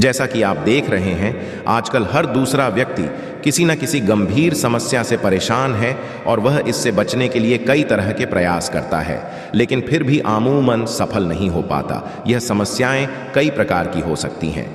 जैसा कि आप देख रहे हैं, आजकल हर दूसरा व्यक्ति किसी न किसी गंभीर समस्या से परेशान है और वह इससे बचने के लिए कई तरह के प्रयास करता है, लेकिन फिर भी अमूमन सफल नहीं हो पाता। यह समस्याएं कई प्रकार की हो सकती हैं,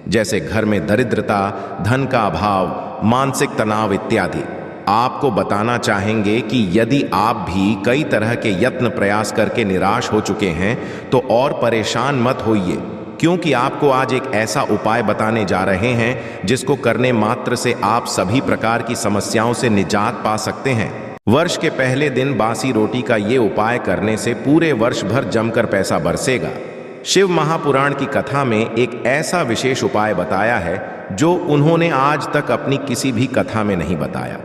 जैसे घर में दरिद्रता, धन का अभाव, मानसिक तनाव इत्यादि। आपको बताना चाहेंगे कि यदि आप भी कई तरह के यत्न प्रयास करके निराश हो चुके हैं तो और परेशान मत होइए, क्योंकि आपको आज एक ऐसा उपाय बताने जा रहे हैं जिसको करने मात्र से आप सभी प्रकार की समस्याओं से निजात पा सकते हैं। वर्ष के पहले दिन बासी रोटी का ये उपाय करने से पूरे वर्ष भर जमकर पैसा बरसेगा। शिव महापुराण की कथा में एक ऐसा विशेष उपाय बताया है जो उन्होंने आज तक अपनी किसी भी कथा में नहीं बताया।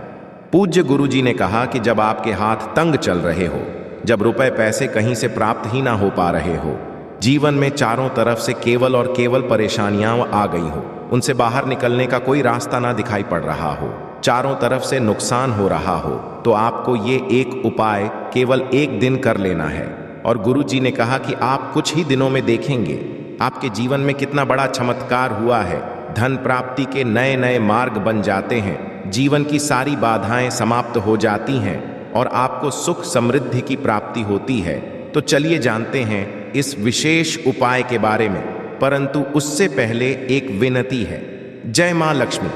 पूज्य गुरुजी ने कहा कि जब आपके हाथ तंग चल रहे हो, जब रुपए पैसे कहीं से प्राप्त ही ना हो पा रहे हो, जीवन में चारों तरफ से केवल और केवल परेशानियां आ गई हो, उनसे बाहर निकलने का कोई रास्ता ना दिखाई पड़ रहा हो, चारों तरफ से नुकसान हो रहा हो, तो आपको ये एक उपाय केवल एक दिन कर लेना है। और गुरुजी ने कहा कि आप कुछ ही दिनों में देखेंगे आपके जीवन में कितना बड़ा चमत्कार हुआ है। धन प्राप्ति के नए नए मार्ग बन जाते हैं, जीवन की सारी बाधाएं समाप्त हो जाती हैं और आपको सुख समृद्धि की प्राप्ति होती है। तो चलिए जानते हैं इस विशेष उपाय के बारे में, परंतु उससे पहले एक विनती है। जय मां लक्ष्मी।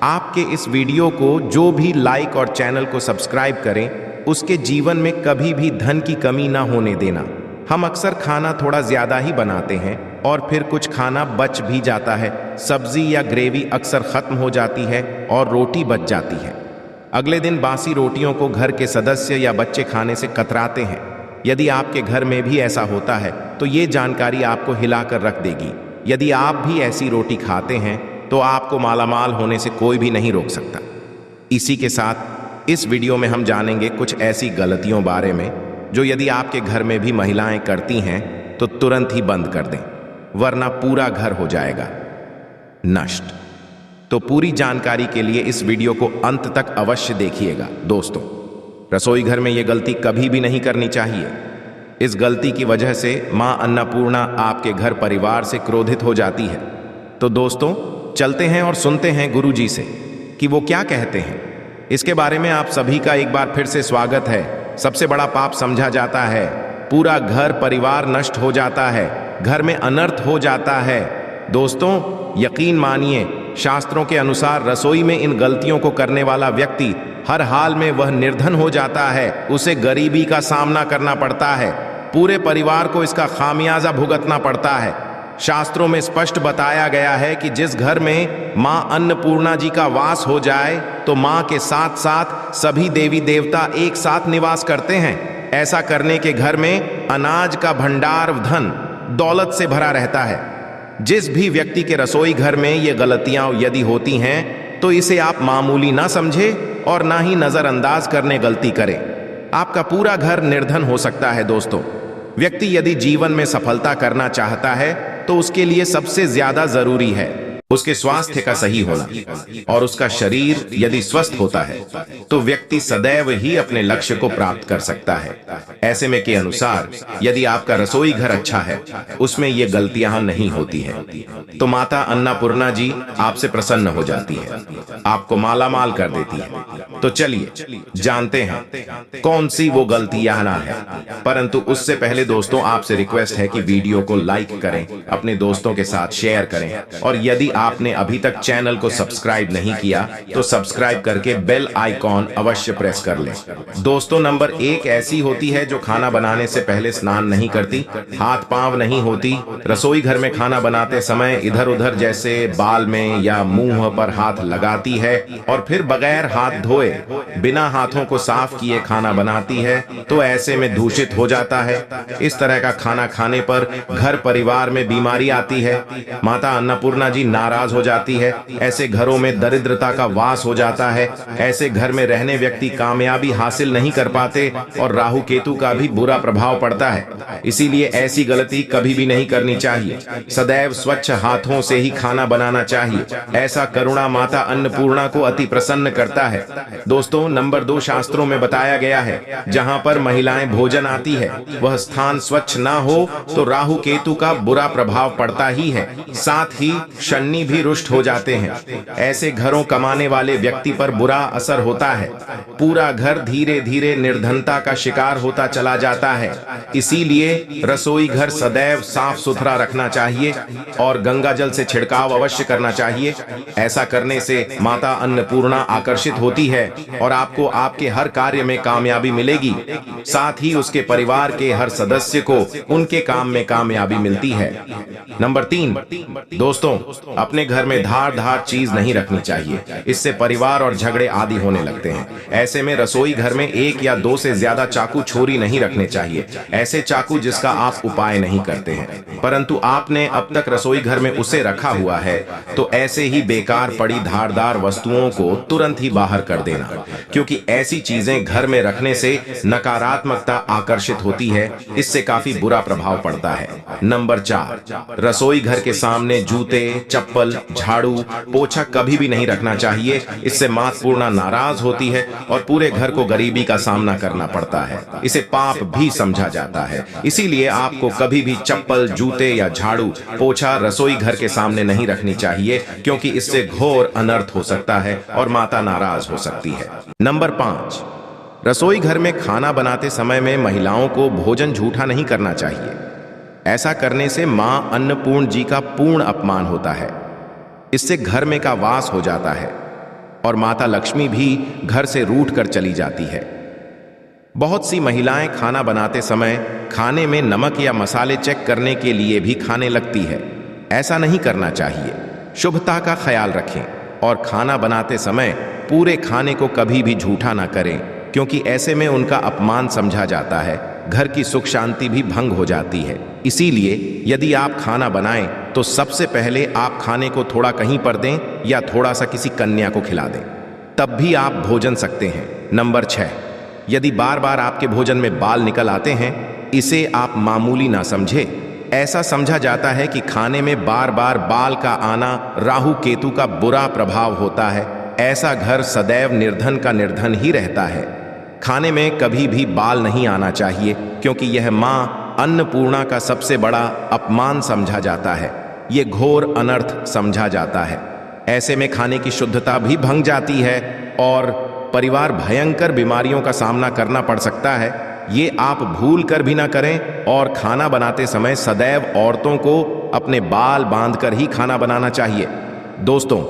आपके इस वीडियो को जो भी लाइक और चैनल को सब्सक्राइब करें, उसके जीवन में कभी भी धन की कमी ना होने देना। हम अक्सर खाना थोड़ा ज्यादा ही बनाते हैं और फिर कुछ खाना बच भी जाता है। सब्जी या ग्रेवी अक्सर खत्म हो जाती है और रोटी बच जाती है। अगले दिन बासी रोटियों को घर के सदस्य या बच्चे खाने से कतराते हैं। यदि आपके घर में भी ऐसा होता है तो ये जानकारी आपको हिलाकर रख देगी। यदि आप भी ऐसी रोटी खाते हैं तो आपको मालामाल होने से कोई भी नहीं रोक सकता। इसी के साथ इस वीडियो में हम जानेंगे कुछ ऐसी गलतियों बारे में जो यदि आपके घर में भी महिलाएं करती हैं तो तुरंत ही बंद कर दें, वरना पूरा घर हो जाएगा नष्ट। तो पूरी जानकारी के लिए इस वीडियो को अंत तक अवश्य देखिएगा। दोस्तों, रसोई घर में यह गलती कभी भी नहीं करनी चाहिए। इस गलती की वजह से मां अन्नपूर्णा आपके घर परिवार से क्रोधित हो जाती है। तो दोस्तों, चलते हैं और सुनते हैं गुरुजी से कि वो क्या कहते हैं। इसके बारे में आप सभी का एक बार फिर से स्वागत है। सबसे बड़ा पाप समझा जाता है, पूरा घर परिवार नष्ट हो जाता है, घर में अनर्थ हो जाता है। दोस्तों, यकीन मानिए, शास्त्रों के अनुसार रसोई में इन गलतियों को करने वाला व्यक्ति हर हाल में वह निर्धन हो जाता है, उसे गरीबी का सामना करना पड़ता है, पूरे परिवार को इसका खामियाजा भुगतना पड़ता है। शास्त्रों में स्पष्ट बताया गया है कि जिस घर में मां अन्नपूर्णा जी का वास हो जाए तो मां के साथ साथ सभी देवी देवता एक साथ निवास करते हैं। ऐसा करने के घर में अनाज का भंडार, धन दौलत से भरा रहता है। जिस भी व्यक्ति के रसोई घर में ये गलतियां यदि होती हैं तो इसे आप मामूली ना समझे और ना ही नजरअंदाज करने गलती करें। आपका पूरा घर निर्धन हो सकता है। दोस्तों, व्यक्ति यदि जीवन में सफलता करना चाहता है तो उसके लिए सबसे ज्यादा जरूरी है उसके स्वास्थ्य का सही होना, और उसका शरीर यदि स्वस्थ होता है तो व्यक्ति सदैव ही अपने लक्ष्य को प्राप्त कर सकता है। ऐसे में के अनुसार यदि आपका रसोई घर अच्छा है, उसमें ये गलतियां नहीं होती है, तो माता अन्नपूर्णा जी आपसे प्रसन्न हो जाती है, आपको मालामाल कर देती है। तो चलिए जानते हैं कौन सी वो गलतियां ना है। परंतु उससे पहले दोस्तों, आपसे रिक्वेस्ट है कि वीडियो को लाइक करें, अपने दोस्तों के साथ शेयर करें, और यदि आपने अभी तक चैनल को सब्सक्राइब नहीं किया तो सब्सक्राइब करके बेल आइकॉन अवश्य प्रेस कर लें। दोस्तों, नंबर 1 ऐसी होती है जो खाना बनाने से पहले स्नान नहीं करती, हाथ पांव नहीं होती, रसोई घर में खाना बनाते समय इधर उधर जैसे बाल में या मुंह पर हाथ लगाती है और फिर बगैर हाथ धोए बिना हाथों को साफ किए खाना बनाती है, तो ऐसे में दूषित हो जाता है। इस तरह का खाना खाने पर घर परिवार में बीमारी आती है, माता अन्नपूर्णा जी नाराज हो जाती है, ऐसे घरों में दरिद्रता का वास हो जाता है, ऐसे घर में रहने व्यक्ति कामयाबी हासिल नहीं कर पाते और राहु केतु का भी बुरा प्रभाव पड़ता है। इसीलिए ऐसी गलती कभी भी नहीं करनी चाहिए। सदैव स्वच्छ हाथों से ही खाना बनाना चाहिए। ऐसा करुणा माता अन्नपूर्णा को अति प्रसन्न करता है। दोस्तों, नंबर 2 शास्त्रों में बताया गया है जहां पर महिलाएं भोजन आती है वह स्थान स्वच्छ ना हो तो राहु केतु का बुरा प्रभाव पड़ता ही है। साथ ही शनि शनि भी रुष्ट हो जाते हैं। ऐसे घरों कमाने वाले व्यक्ति पर बुरा असर होता है। पूरा घर धीरे धीरे निर्धनता का शिकार होता चला जाता है। इसीलिए रसोई घर सदैव साफ सुथरा रखना चाहिए और गंगा जल से छिड़काव अवश्य करना चाहिए। ऐसा करने से माता अन्नपूर्णा आकर्षित होती है और आपको आपके हर कार्य में कामयाबी मिलेगी। साथ ही उसके परिवार के हर सदस्य को उनके काम में कामयाबी मिलती है। नंबर 3, दोस्तों, अपने घर में धार चीज नहीं रखनी चाहिए। इससे परिवार और झगड़े आदि होने लगते हैं। ऐसे में रसोई घर में 1 या 2 से ज्यादा चाकू छोरी नहीं रखने चाहिए। ऐसे चाकू जिसका आप उपाय नहीं करते हैं, परंतु आपने अब तक रसोई घर में उसे रखा हुआ है, तो ऐसे ही बेकार पड़ी धारदार वस्तुओं को तुरंत ही बाहर कर देना, क्योंकि ऐसी चीजें घर में रखने से नकारात्मकता आकर्षित होती है। इससे काफी बुरा प्रभाव पड़ता है। नंबर 4, रसोई घर के सामने जूते, चप्पल, झाड़ू, पोछा कभी भी नहीं रखना चाहिए। इससे मातपूर्णा नाराज होती है और पूरे घर को गरीबी का सामना करना पड़ता है। इसे पाप भी समझा जाता है। इसीलिए आपको कभी भी चप्पल, जूते या झाड़ू, पोछा रसोई घर के सामने नहीं रखनी चाहिए, क्योंकि इससे घोर अनर्थ हो सकता है और माता नाराज हो सकती है। नंबर 5, रसोई घर में खाना बनाते समय में महिलाओं को भोजन झूठा नहीं करना चाहिए। ऐसा करने से मां अन्नपूर्ण जी का पूर्ण अपमान होता है। इससे घर में का वास हो जाता है और माता लक्ष्मी भी घर से रूठ कर चली जाती है। बहुत सी महिलाएं खाना बनाते समय खाने में नमक या मसाले चेक करने के लिए भी खाने लगती है। ऐसा नहीं करना चाहिए। शुभता का ख्याल रखें और खाना बनाते समय पूरे खाने को कभी भी झूठा ना करें, क्योंकि ऐसे में उनका अपमान समझा जाता है। घर की सुख शांति भी भंग हो जाती है। इसीलिए यदि आप खाना बनाएं तो सबसे पहले आप खाने को थोड़ा कहीं पर दें या थोड़ा सा किसी कन्या को खिला दें, तब भी आप भोजन सकते हैं। नंबर 6, यदि बार बार आपके भोजन में बाल निकल आते हैं, इसे आप मामूली ना समझे। ऐसा समझा जाता है कि खाने में बार बार बाल का आना राहु केतु का बुरा प्रभाव होता है। ऐसा घर सदैव निर्धन का निर्धन ही रहता है। खाने में कभी भी बाल नहीं आना चाहिए, क्योंकि यह मां अन्नपूर्णा का सबसे बड़ा अपमान समझा जाता है। ये घोर अनर्थ समझा जाता है। ऐसे में खाने की शुद्धता भी भंग जाती है और परिवार भयंकर बीमारियों का सामना करना पड़ सकता है। ये आप भूल कर भी ना करें और खाना बनाते समय सदैव औरतों को अपने बाल बांधकर ही खाना बनाना चाहिए। दोस्तों,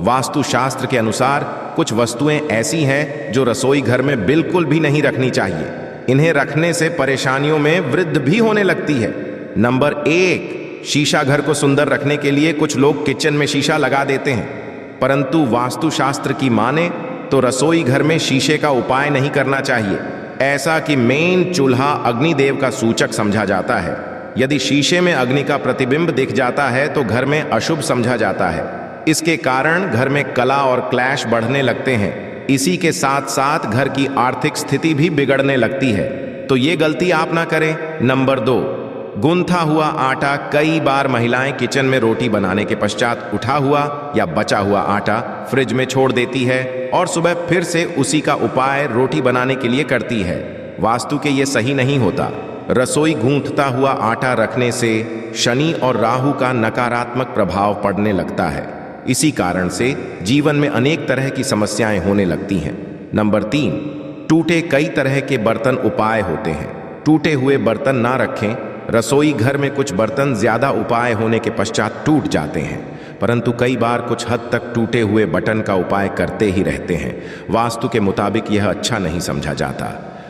वास्तुशास्त्र के अनुसार कुछ वस्तुएं ऐसी हैं जो रसोई घर में बिल्कुल भी नहीं रखनी चाहिए। इन्हें रखने से परेशानियों में वृद्धि भी होने लगती है। नंबर 1, शीशा। घर को सुंदर रखने के लिए कुछ लोग किचन में शीशा लगा देते हैं, परंतु वास्तुशास्त्र की माने तो रसोई घर में शीशे का उपाय नहीं करना चाहिए। ऐसा कि मेन चूल्हा अग्निदेव का सूचक समझा जाता है। यदि शीशे में अग्नि का प्रतिबिंब दिख जाता है तो घर में अशुभ समझा जाता है। इसके कारण घर में कला और क्लैश बढ़ने लगते हैं। इसी के साथ साथ घर की आर्थिक स्थिति भी बिगड़ने लगती है। तो ये गलती आप ना करें। नंबर 2, गुंथा हुआ आटा। कई बार महिलाएं किचन में रोटी बनाने के पश्चात उठा हुआ या बचा हुआ आटा फ्रिज में छोड़ देती है और सुबह फिर से उसी का उपाय रोटी बनाने के लिए करती है। वास्तु के ये सही नहीं होता। रसोई गूंथता हुआ आटा रखने से शनि और राहु का नकारात्मक प्रभाव पड़ने लगता है। इसी कारण से जीवन में अनेक तरह की समस्याएं होने लगती हैं। नंबर 3, टूटे कई तरह के बर्तन उपाय होते हैं। टूटे हुए बर्तन ना रखें। रसोई घर में कुछ बर्तन ज्यादा उपाय होने के पश्चात टूट जाते हैं, परंतु कई बार कुछ हद तक टूटे हुए बटन का उपाय करते ही रहते हैं। वास्तु के मुताबिक यह अच्छा नहीं समझा जाता।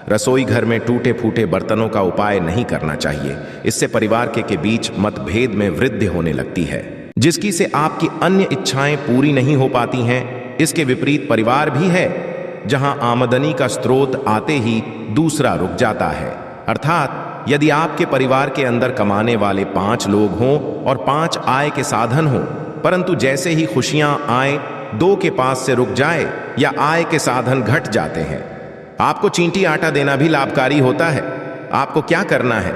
रसोई घर में टूटे फूटे बर्तनों का उपाय नहीं करना चाहिए। इससे परिवार के बीच मतभेद में वृद्धि होने लगती है, जिसकी से आपकी अन्य इच्छाएं पूरी नहीं हो पाती हैं। इसके विपरीत परिवार भी है जहां आमदनी का स्रोत आते ही दूसरा रुक जाता है। अर्थात यदि आपके परिवार के अंदर कमाने वाले 5 लोग हों और 5 आय के साधन हों, परंतु जैसे ही खुशियां आए 2 के पास से रुक जाए या आय के साधन घट जाते हैं। आपको चींटी आटा देना भी लाभकारी होता है। आपको क्या करना है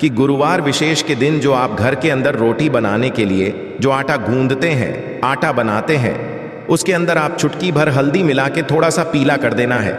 कि गुरुवार विशेष के दिन जो आप घर के अंदर रोटी बनाने के लिए जो आटा गूंदते हैं, आटा बनाते हैं, उसके अंदर आप चुटकी भर हल्दी मिला के थोड़ा सा पीला कर देना है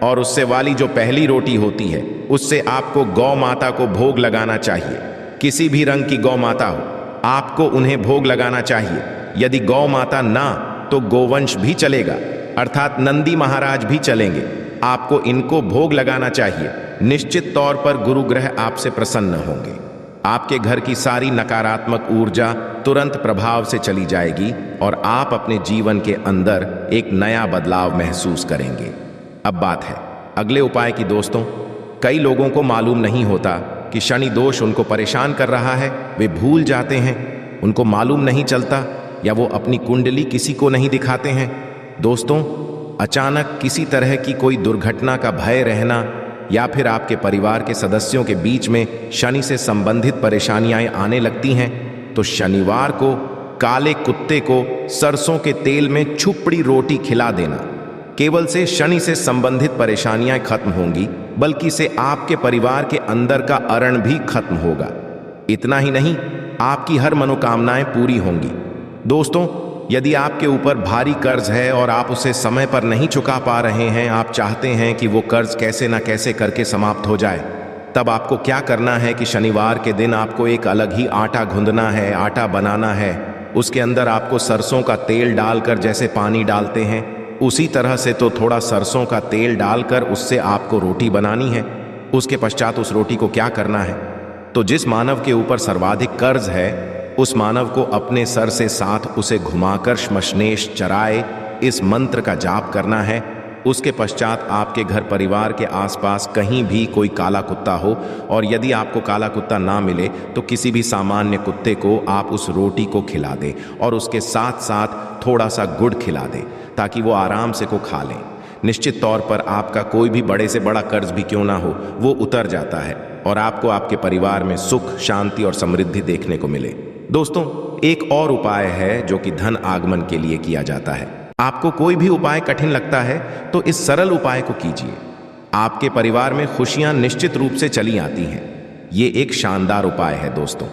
और उससे वाली जो पहली रोटी होती है उससे आपको गौ माता को भोग लगाना चाहिए। किसी भी रंग की गौ माता हो, आपको उन्हें भोग लगाना चाहिए। यदि गौ माता ना तो गोवंश भी चलेगा, अर्थात नंदी महाराज भी चलेंगे। आपको इनको भोग लगाना चाहिए। निश्चित तौर पर गुरु ग्रह आपसे प्रसन्न होंगे। आपके घर की सारी नकारात्मक ऊर्जा तुरंत प्रभाव से चली जाएगी और आप अपने जीवन के अंदर एक नया बदलाव महसूस करेंगे। अब बात है अगले उपाय की दोस्तों। कई लोगों को मालूम नहीं होता कि शनि दोष उनको परेशान कर रहा है। वे भूल जाते हैं, उनको मालूम नहीं चलता, या वो अपनी कुंडली किसी को नहीं दिखाते हैं। दोस्तों, अचानक किसी तरह की कोई दुर्घटना का भय रहना या फिर आपके परिवार के सदस्यों के बीच में शनि से संबंधित परेशानियां आने लगती हैं, तो शनिवार को काले कुत्ते को सरसों के तेल में छुपड़ी रोटी खिला देना। केवल से शनि से संबंधित परेशानियां खत्म होंगी, बल्कि से आपके परिवार के अंदर का अरण भी खत्म होगा। इतना ही नहीं, आपकी हर मनोकामनाएं पूरी होंगी। दोस्तों, यदि आपके ऊपर भारी कर्ज है और आप उसे समय पर नहीं चुका पा रहे हैं, आप चाहते हैं कि वो कर्ज कैसे ना कैसे करके समाप्त हो जाए, तब आपको क्या करना है कि शनिवार के दिन आपको एक अलग ही आटा गूंदना है, आटा बनाना है। उसके अंदर आपको सरसों का तेल डालकर, जैसे पानी डालते हैं उसी तरह से तो थोड़ा सरसों का तेल डालकर उससे आपको रोटी बनानी है। उसके पश्चात उस रोटी को क्या करना है, तो जिस मानव के ऊपर सर्वाधिक कर्ज है उस मानव को अपने सर से साथ उसे घुमाकर श्मशनेश चराए इस मंत्र का जाप करना है। उसके पश्चात आपके घर परिवार के आसपास कहीं भी कोई काला कुत्ता हो, और यदि आपको काला कुत्ता ना मिले तो किसी भी सामान्य कुत्ते को आप उस रोटी को खिला दें और उसके साथ साथ थोड़ा सा गुड़ खिला दें, ताकि वो आराम से को खा लें। निश्चित तौर पर आपका कोई भी बड़े से बड़ा कर्ज भी क्यों ना हो, वो उतर जाता है और आपको आपके परिवार में सुख, शांति और समृद्धि देखने को मिले। दोस्तों, एक और उपाय है जो कि धन आगमन के लिए किया जाता है। आपको कोई भी उपाय कठिन लगता है तो इस सरल उपाय को कीजिए। आपके परिवार में खुशियां निश्चित रूप से चली आती हैं। ये एक शानदार उपाय है दोस्तों।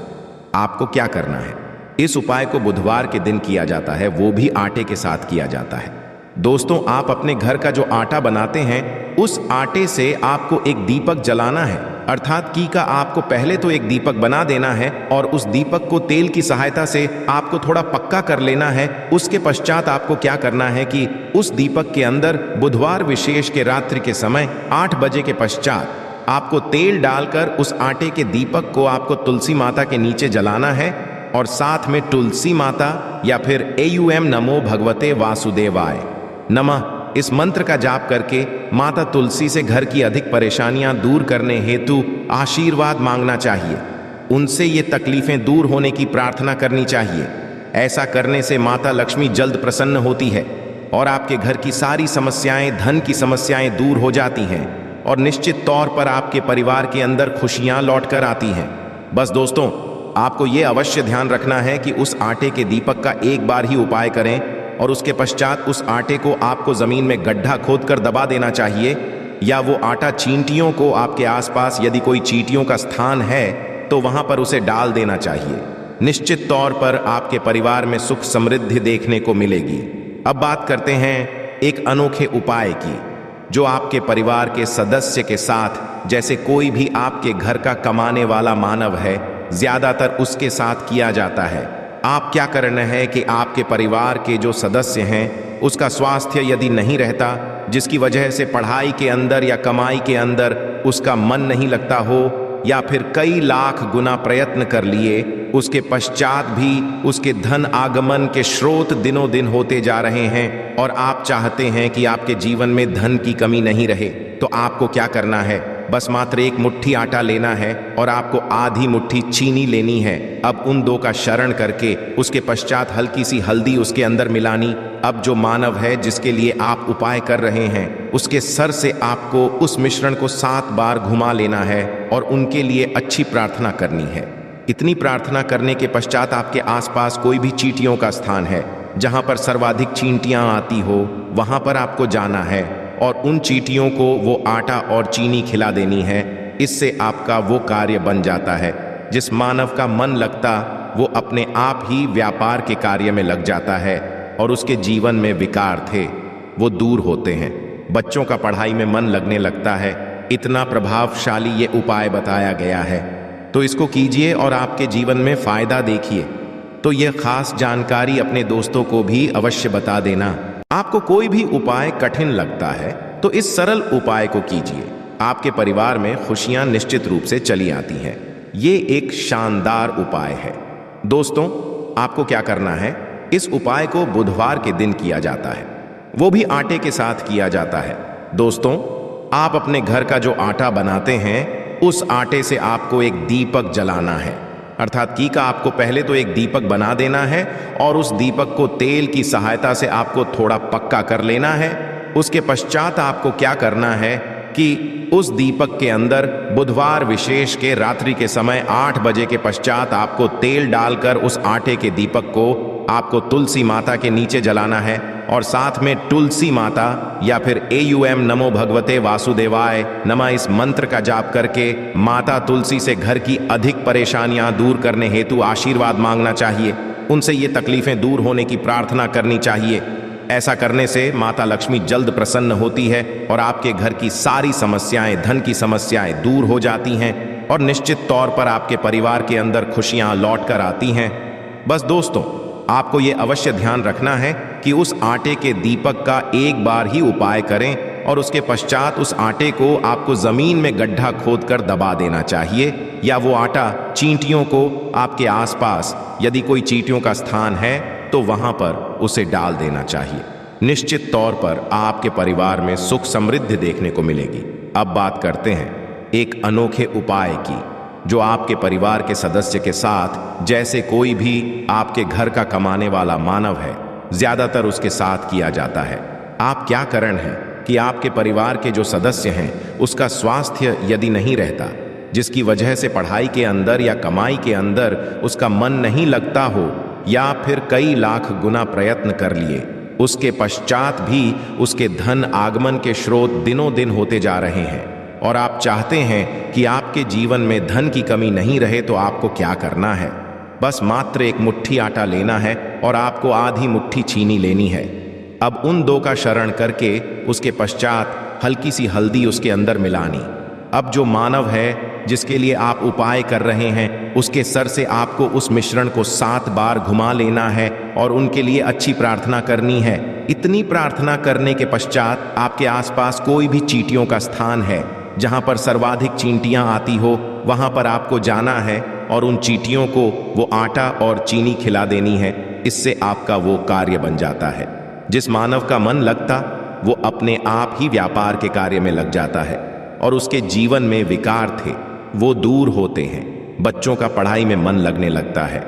आपको क्या करना है, इस उपाय को बुधवार के दिन किया जाता है, वो भी आटे के साथ किया जाता है। दोस्तों, आप अपने घर का जो आटा बनाते हैं उस आटे से आपको एक दीपक जलाना है, अर्थात की का आपको पहले तो एक दीपक बना देना है और उस दीपक को तेल की सहायता से आपको थोड़ा पक्का कर लेना है। उसके पश्चात आपको क्या करना है कि उस दीपक के अंदर बुधवार विशेष के रात्रि के समय 8 बजे के पश्चात आपको तेल डालकर उस आटे के दीपक को आपको तुलसी माता के नीचे जलाना है और साथ में तुलसी माता या फिर AUM नमो भगवते वासुदेवाय नमः इस मंत्र का जाप करके माता तुलसी से घर की अधिक परेशानियां दूर करने हेतु आशीर्वाद मांगना चाहिए। उनसे ये तकलीफें दूर होने की प्रार्थना करनी चाहिए। ऐसा करने से माता लक्ष्मी जल्द प्रसन्न होती है और आपके घर की सारी समस्याएं, धन की समस्याएं दूर हो जाती हैं और निश्चित तौर पर आपके परिवार के अंदर खुशियां लौट कर आती हैं। बस दोस्तों, आपको ये अवश्य ध्यान रखना है कि उस आटे के दीपक का एक बार ही उपाय करें और उसके पश्चात उस आटे को आपको जमीन में गड्ढा खोदकर दबा देना चाहिए, या वो आटा चींटियों को आपके आसपास, यदि कोई चींटियों का स्थान है तो वहां पर उसे डाल देना चाहिए। निश्चित तौर पर आपके परिवार में सुख समृद्धि देखने को मिलेगी। अब बात करते हैं एक अनोखे उपाय की, जो आपके परिवार के सदस्य के साथ, जैसे कोई भी आपके घर का कमाने वाला मानव है, ज्यादातर उसके साथ किया जाता है। आप क्या करना है कि आपके परिवार के जो सदस्य हैं उसका स्वास्थ्य यदि नहीं रहता, जिसकी वजह से पढ़ाई के अंदर या कमाई के अंदर उसका मन नहीं लगता हो, या फिर कई लाख गुना प्रयत्न कर लिए उसके पश्चात भी उसके धन आगमन के स्रोत दिनों दिन होते जा रहे हैं और आप चाहते हैं कि आपके जीवन में धन की कमी नहीं रहे, तो आपको क्या करना है, बस मात्र एक मुट्ठी आटा लेना है और आपको आधी मुट्ठी चीनी लेनी है। अब उन दो का शरण करके उसके पश्चात हल्की सी हल्दी उसके अंदर मिलानी। अब जो मानव है जिसके लिए आप उपाय कर रहे हैं उसके सर से आपको उस मिश्रण को 7 बार घुमा लेना है और उनके लिए अच्छी प्रार्थना करनी है। इतनी प्रार्थना करने के पश्चात आपके आसपास कोई भी चींटियों का स्थान है जहां पर सर्वाधिक चींटियां आती हो, वहां पर आपको जाना है और उन चींटियों को वो आटा और चीनी खिला देनी है। इससे आपका वो कार्य बन जाता है। जिस मानव का मन लगता वो अपने आप ही व्यापार के कार्य में लग जाता है और उसके जीवन में विकार थे वो दूर होते हैं। बच्चों का पढ़ाई में मन लगने लगता है। इतना प्रभावशाली ये उपाय बताया गया है, तो इसको कीजिए और आपके जीवन में फायदा देखिए। तो यह खास जानकारी अपने दोस्तों को भी अवश्य बता देना। आपको कोई भी उपाय कठिन लगता है तो इस सरल उपाय को कीजिए। आपके परिवार में खुशियां निश्चित रूप से चली आती हैं। ये एक शानदार उपाय है। दोस्तों, आपको क्या करना है, इस उपाय को बुधवार के दिन किया जाता है, वो भी आटे के साथ किया जाता है। दोस्तों, आप अपने घर का जो आटा बनाते हैं उस आटे से आपको एक दीपक जलाना है। अर्थात की का आपको पहले तो एक दीपक बना देना है और उस दीपक को तेल की सहायता से आपको थोड़ा पक्का कर लेना है। उसके पश्चात आपको क्या करना है कि उस दीपक के अंदर बुधवार विशेष के रात्रि के समय 8 बजे के पश्चात आपको तेल डालकर उस आटे के दीपक को आपको तुलसी माता के नीचे जलाना है और साथ में तुलसी माता या फिर AUM नमो भगवते वासुदेवाय नमः इस मंत्र का जाप करके माता तुलसी से घर की अधिक परेशानियां दूर करने हेतु आशीर्वाद मांगना चाहिए। उनसे ये तकलीफें दूर होने की प्रार्थना करनी चाहिए। ऐसा करने से माता लक्ष्मी जल्द प्रसन्न होती है और आपके घर की सारी समस्याएं, धन की समस्याएं दूर हो जाती हैं और निश्चित तौर पर आपके परिवार के अंदर खुशियां लौट कर आती हैं। बस दोस्तों, आपको ये अवश्य ध्यान रखना है कि उस आटे के दीपक का एक बार ही उपाय करें और उसके पश्चात उस आटे को आपको जमीन में गड्ढा खोदकर दबा देना चाहिए, या वो आटा चींटियों को आपके आसपास, यदि कोई चींटियों का स्थान है तो वहां पर उसे डाल देना चाहिए। निश्चित तौर पर आपके परिवार में सुख समृद्धि देखने को मिलेगी। अब बात करते हैं एक अनोखे उपाय की, जो आपके परिवार के सदस्य के साथ, जैसे कोई भी आपके घर का कमाने वाला मानव है, ज्यादातर उसके साथ किया जाता है। आप क्या कारण है कि आपके परिवार के जो सदस्य हैं उसका स्वास्थ्य यदि नहीं रहता, जिसकी वजह से पढ़ाई के अंदर या कमाई के अंदर उसका मन नहीं लगता हो, या फिर कई लाख गुना प्रयत्न कर लिए, उसके पश्चात भी उसके धन आगमन के स्रोत दिनों दिन होते जा रहे हैं और आप चाहते हैं कि आपके जीवन में धन की कमी नहीं रहे, तो आपको क्या करना है, बस मात्र एक मुट्ठी आटा लेना है और आपको आधी मुट्ठी चीनी लेनी है। अब उन दो का शरण करके उसके पश्चात हल्की सी हल्दी उसके अंदर मिलानी। अब जो मानव है जिसके लिए आप उपाय कर रहे हैं, उसके सर से आपको उस मिश्रण को 7 बार घुमा लेना है और उनके लिए अच्छी प्रार्थना करनी है। इतनी प्रार्थना करने के पश्चात आपके आसपास कोई भी चींटियों का स्थान है जहां पर सर्वाधिक चींटियां आती हो, वहां पर आपको जाना है और उन चींटियों को वो आटा और चीनी खिला देनी है। इससे आपका वो कार्य बन जाता है। जिस मानव का मन लगता, वो अपने आप ही व्यापार के कार्य में लग जाता है और उसके जीवन में विकार थे वो दूर होते हैं। बच्चों का पढ़ाई में मन लगने लगता है।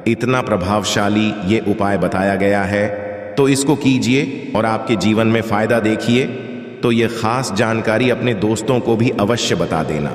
इतना प्रभावशाली ये उपाय बताया गया है, तो इसको कीजिए और आपके जीवन में फायदा देखिए। तो ये खास जानकारी अपने दोस्तों को भी अवश्य बता देना।